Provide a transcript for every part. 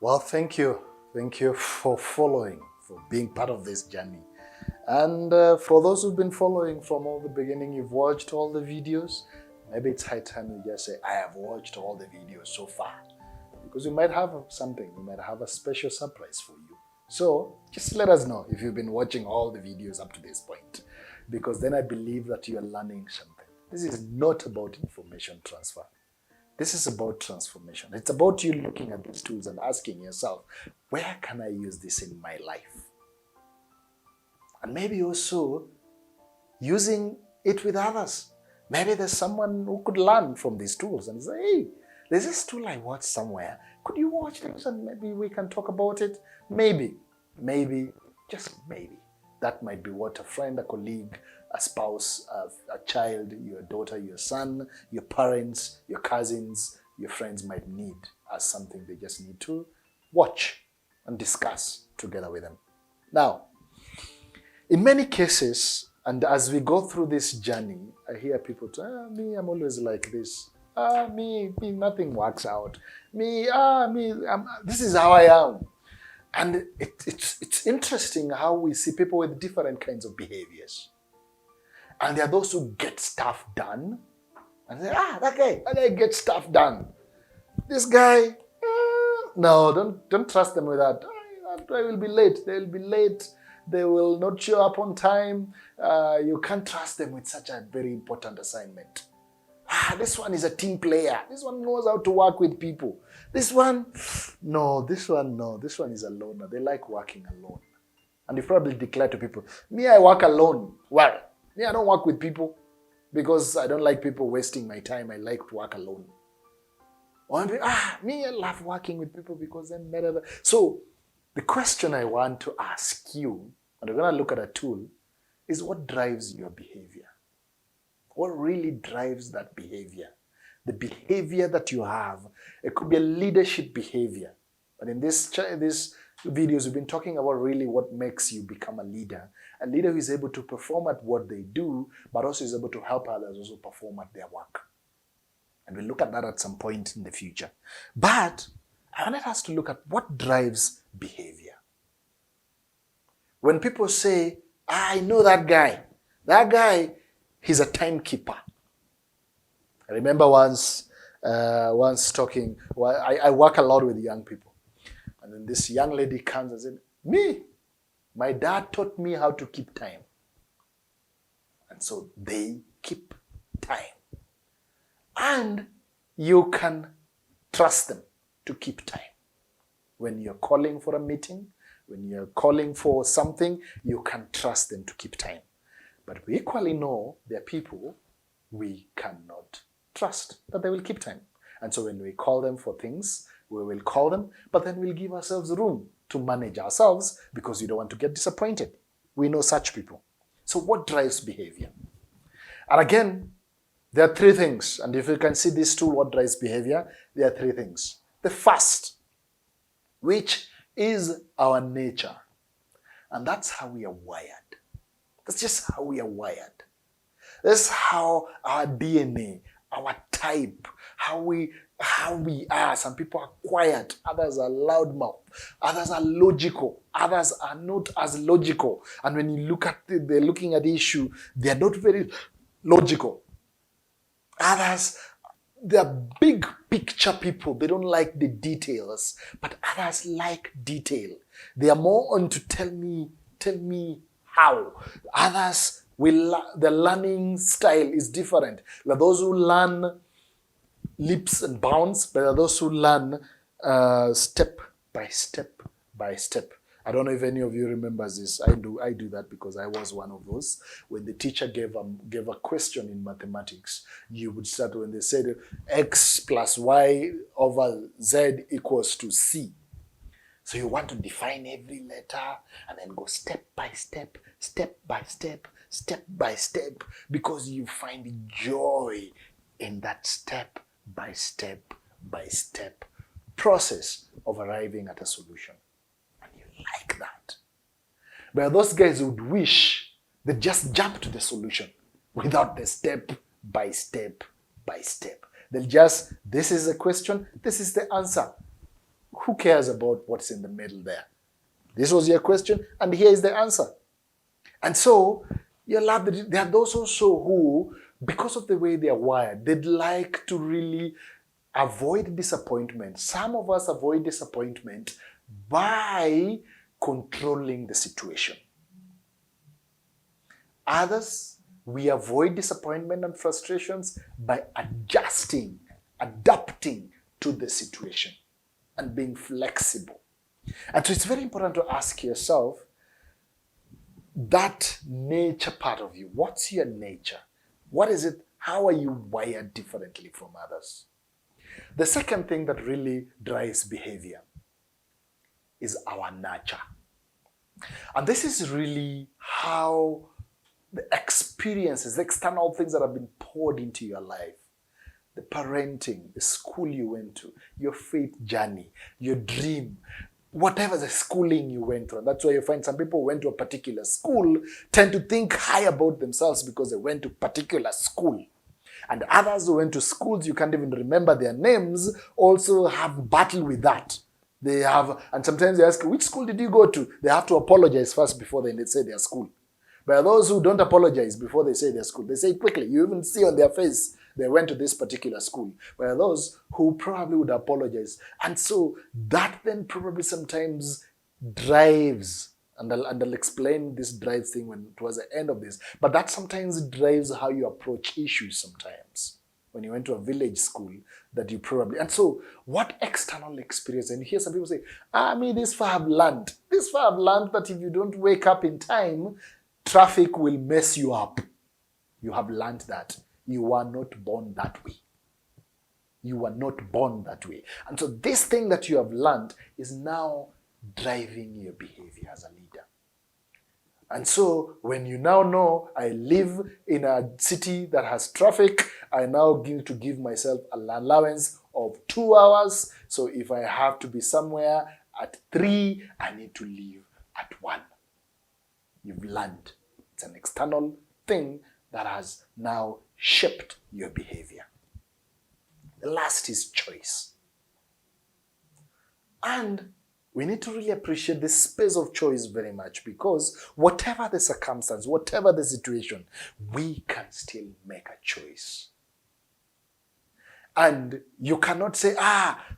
Well, thank you. Thank you for following, for being part of this journey. And for those who've been following from all the beginning, you've watched all the videos, maybe it's high time you just say, I have watched all the videos so far. Because we might have something, we might have a special surprise for you. So just let us know if you've been watching all the videos up to this point. Because then I believe that you are learning something. This is not about information transfer. This is about transformation. It's about you looking at these tools and asking yourself, where can I use this in my life? And maybe also using it with others. Maybe there's someone who could learn from these tools and say, hey, there's this tool I watched somewhere. Could you watch this and maybe we can talk about it? Maybe, just maybe. That might be what a friend, a colleague, a spouse, a child, your daughter, your son, your parents, your cousins, your friends might need as something they just need to watch and discuss together with them. Now, in many cases, and as we go through this journey, I hear people say, me, I'm always like this. Me, nothing works out. This is how I am. And it's interesting how we see people with different kinds of behaviors. And there are those who get stuff done. And say, that guy gets stuff done. This guy, no, don't trust them with that. I will be late. They will be late. They will not show up on time. You can't trust them with such a very important assignment. This one is a team player. This one knows how to work with people. This one no. This one is a loner. They like working alone. And you probably declare to people, me, I work alone. Well, me, I don't work with people because I don't like people wasting my time. I like to work alone. Or me, I love working with people because then better. So the question I want to ask you, and we're going to look at a tool, is what drives your behavior? What really drives that behavior? The behavior that you have. It could be a leadership behavior. But in this videos, we've been talking about really what makes you become a leader. A leader who is able to perform at what they do, but also is able to help others also perform at their work. And we'll look at that at some point in the future. But I wanted us to look at what drives behavior. When people say, I know that guy, he's a timekeeper. I remember once talking, I work a lot with young people. And then this young lady comes and said, my dad taught me how to keep time. And so they keep time. And you can trust them to keep time. When you're calling for a meeting, when you're calling for something, you can trust them to keep time. But we equally know there are people we cannot trust that they will keep time. And so when we call them for things, we will call them, but then we'll give ourselves room to manage ourselves because we don't want to get disappointed. We know such people. So what drives behavior? And again, there are three things. And if you can see this tool, what drives behavior, there are three things. The first, which is our nature. And that's how we are wired. That's just how we are wired. That's how our DNA, our type, how we are. Some people are quiet, others are loudmouth, others are logical, others are not as logical. And when you look at it, they're looking at the issue, they're not very logical. Others, they're big picture people. They don't like the details, but others like detail. They are more on to tell me how. Others, the learning style is different. There are those who learn leaps and bounds, but there are those who learn step by step by step. I don't know if any of you remembers this. I do that because I was one of those. When the teacher gave a question in mathematics, you would start when they said x plus y over z equals to c. So you want to define every letter and then go step by step, step by step, step by step, because you find joy in that step by step by step process of arriving at a solution. And you like that. But those guys would wish they just jump to the solution without the step by step by step. They'll just, this is a question, this is the answer. Who cares about what's in the middle there? This was your question, and here is the answer. And so, there are those also who, because of the way they are wired, they'd like to really avoid disappointment. Some of us avoid disappointment by controlling the situation. Others, we avoid disappointment and frustrations by adapting to the situation and being flexible. And so it's very important to ask yourself that nature part of you. What's your nature? What is it? How are you wired differently from others? The second thing that really drives behavior is our nurture. And this is really how the experiences, the external things that have been poured into your life, the parenting, the school you went to, your faith journey, your dream, whatever the schooling you went through. That's why you find some people who went to a particular school tend to think high about themselves because they went to a particular school. And others who went to schools you can't even remember their names also have battle with that. They have, and sometimes they ask, which school did you go to? They have to apologize first before they say their school. But those who don't apologize before they say their school, they say it quickly. You even see on their face they went to this particular school. But those who probably would apologize. And so that then probably sometimes drives, and I'll explain this drives thing when towards the end of this, but that sometimes drives how you approach issues sometimes. When you went to a village school that you probably, and so what external experience, and you hear some people say, this far I've learned that if you don't wake up in time, traffic will mess you up. You have learned that. You are not born that way. You are not born that way. And so this thing that you have learned is now driving your behavior as a leader. And so when you now know, I live in a city that has traffic, I now need to give myself an allowance of 2 hours. So if I have to be somewhere at 3, I need to leave at 1. You've learned. It's an external thing that has now shaped your behavior. The last is choice. And we need to really appreciate this space of choice very much, because whatever the circumstance, whatever the situation, we can still make a choice. And you cannot say,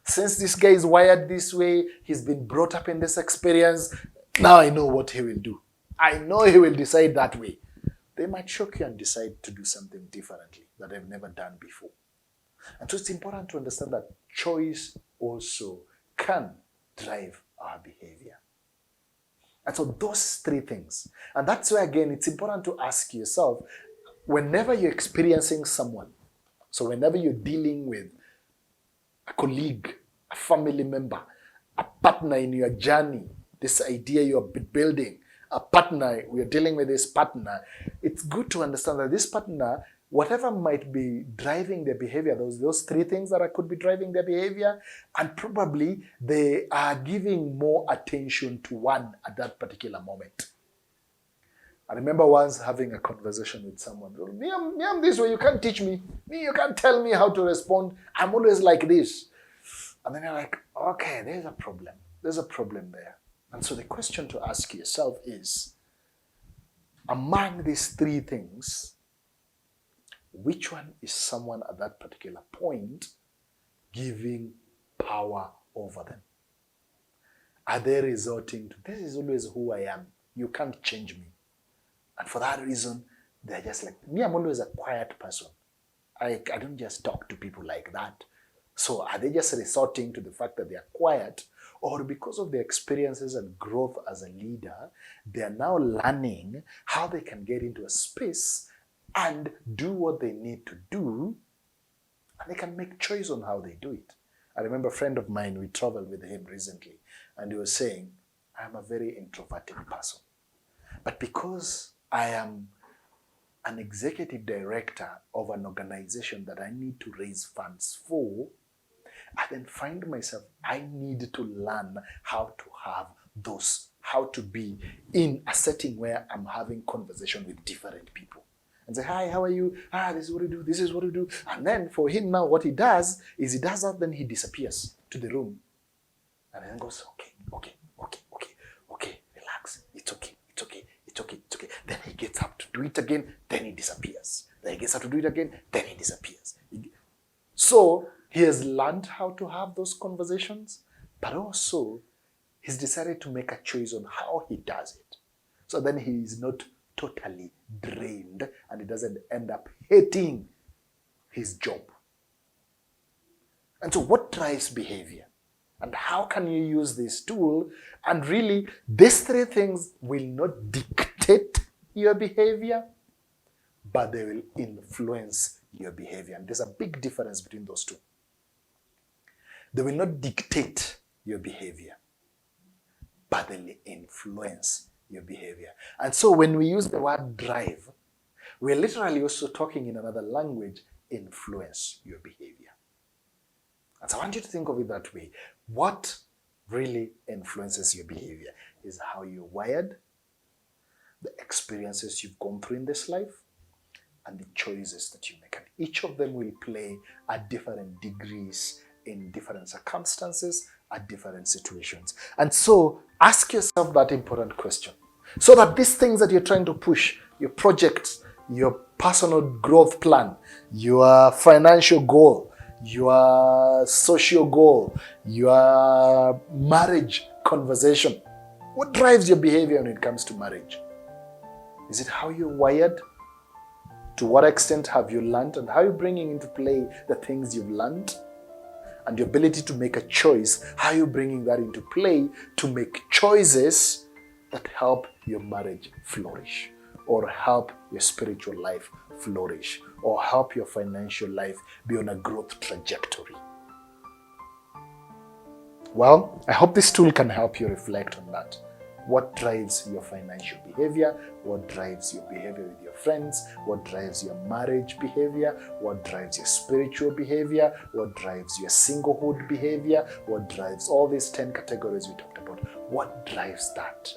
since this guy is wired this way, he's been brought up in this experience, now I know what he will do. I know he will decide that way. They might shock you and decide to do something differently that they've never done before. And so it's important to understand that choice also can drive our behavior. And so those 3 things. And that's why, again, it's important to ask yourself, whenever you're experiencing someone, so whenever you're dealing with a colleague, a family member, a partner in your journey, this idea you're building, a partner, we're dealing with this partner, it's good to understand that this partner, whatever might be driving their behavior, those 3 things that could be driving their behavior, and probably they are giving more attention to one at that particular moment. I remember once having a conversation with someone. Me, I'm this way, you can't teach me. You can't tell me how to respond. I'm always like this. And then you're like, okay, there's a problem. There's a problem there. And so the question to ask yourself is, among these 3 things, which one is someone at that particular point giving power over them? Are they resorting to, this is always who I am, you can't change me? And for that reason, they're just like, me, I'm always a quiet person. I don't just talk to people like that. So are they just resorting to the fact that they are quiet? Or because of their experiences and growth as a leader, they are now learning how they can get into a space and do what they need to do, and they can make choice on how they do it. I remember a friend of mine, we traveled with him recently, and he was saying, I'm a very introverted person. But because I am an executive director of an organization that I need to raise funds for, I then find myself, I need to learn how to have those, how to be in a setting where I'm having conversation with different people. And say, hi, how are you? This is what we do, this is what we do. And then for him now, what he does is he does that, then he disappears to the room. And then goes, okay, relax. It's okay. Then he gets up to do it again, then he disappears. Then he gets up to do it again, then he disappears. So he has learned how to have those conversations, but also he's decided to make a choice on how he does it. So then he is not totally drained and he doesn't end up hating his job. And so what drives behavior? And how can you use this tool? And really, these three things will not dictate your behavior, but they will influence your behavior. And there's a big difference between those two. They will not dictate your behavior, but they will influence your behavior. And so when we use the word drive, we're literally also talking in another language, influence your behavior. And so I want you to think of it that way. What really influences your behavior is how you're wired, the experiences you've gone through in this life, and the choices that you make. And each of them will play at different degrees in different circumstances, at different situations. And so ask yourself that important question. So that these things that you're trying to push, your projects, your personal growth plan, your financial goal, your social goal, your marriage conversation. What drives your behavior when it comes to marriage? Is it how you're wired? To what extent have you learned? And how are you bringing into play the things you've learned? And your ability to make a choice, how are you bringing that into play to make choices that help your marriage flourish, or help your spiritual life flourish, or help your financial life be on a growth trajectory? Well, I hope this tool can help you reflect on that. What drives your financial behavior? What drives your behavior with your friends? What drives your marriage behavior? What drives your spiritual behavior? What drives your singlehood behavior? What drives all these 10 categories we talked about? What drives that?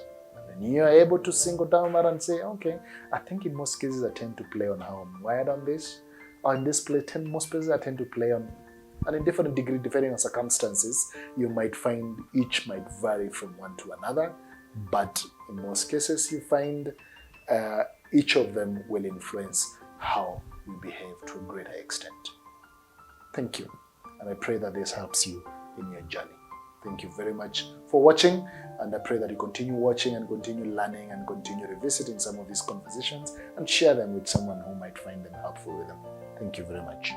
And you're able to single down that and say, okay, I think in most cases I tend to play on how I'm wired on this, or in this play, most places I tend to play on, and in different degree, depending on circumstances, you might find each might vary from one to another, but in most cases you find each of them will influence how you behave to a greater extent. Thank you, and I pray that this helps you in your journey. Thank you very much for watching, and I pray that you continue watching and continue learning and continue revisiting some of these conversations and share them with someone who might find them helpful with them. Thank you very much.